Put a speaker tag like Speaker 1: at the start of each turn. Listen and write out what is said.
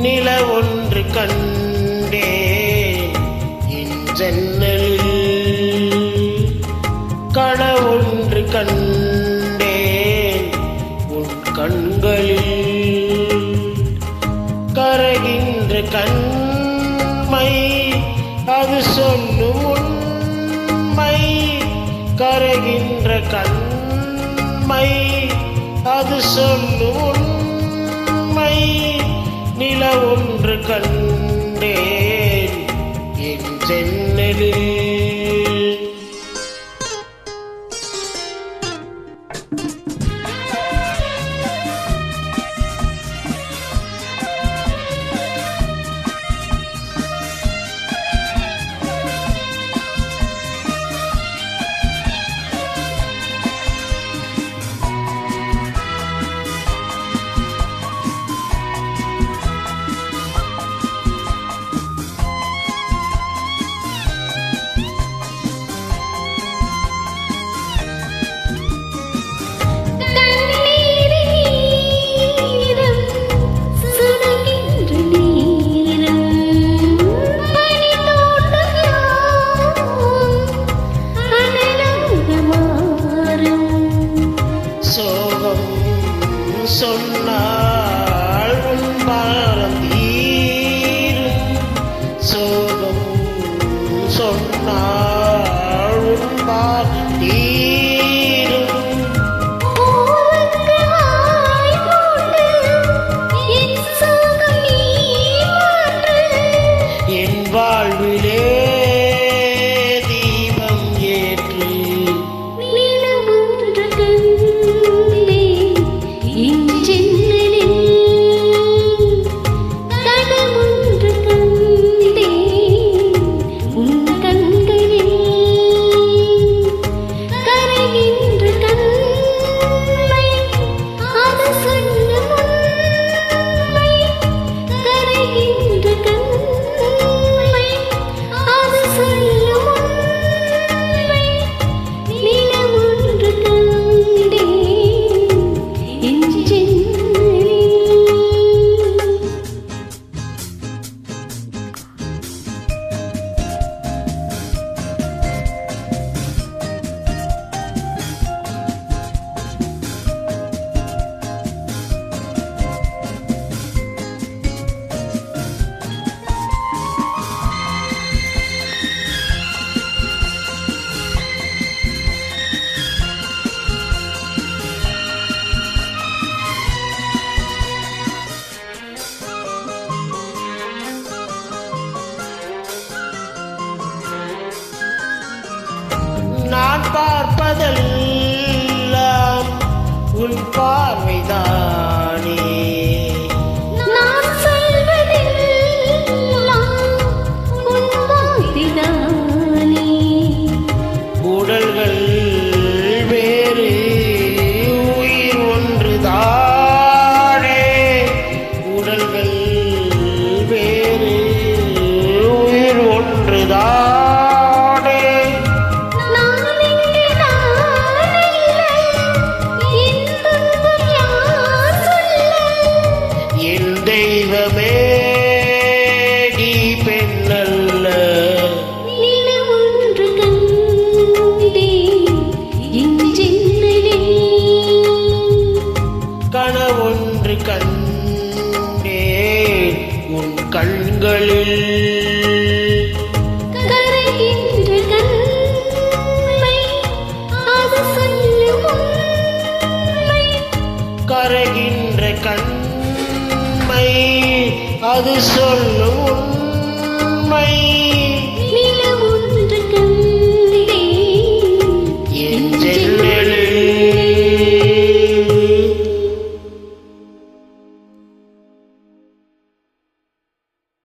Speaker 1: நில ஒன்று கண்டே என் ஜன்னலில் கட ஒன்று கண்டேன் உன் கண்களில் கரைகின்ற கண்மை அது சொல்லும் உண்மை கரைகின்ற கண்மை அது சொல்லும் உண்மை நில ஒன்று கண்டேன் என் ஜன்னலில் சொன்னால் உன் பாரம் தீரும் சோகம் சொன்னால் உன் பாரம் தீரும் என் வாழ்விலே தீபம் ஏற்று நான் பார்ப்பதெல்லாம் உன் பார்வைதானே
Speaker 2: நான் சொல்வதெல்லாம் உன் வார்த்தைதானே
Speaker 1: உடல்கள் வேறு உயிர் ஒன்றுதானே உடல்கள் வேறு உயிர் ஒன்றுதான் தெய்வமே நீ பெண்ணல்ல
Speaker 2: நில ஒன்று கண்டே என் ஜன்னலில்
Speaker 1: கனவொன்று கண்டேன் உன் கண்களில்
Speaker 2: கரைகின்ற கண்மை அது சொல்லும் உண்மை
Speaker 1: கரைகின்ற கண்மை அது சொல்லும்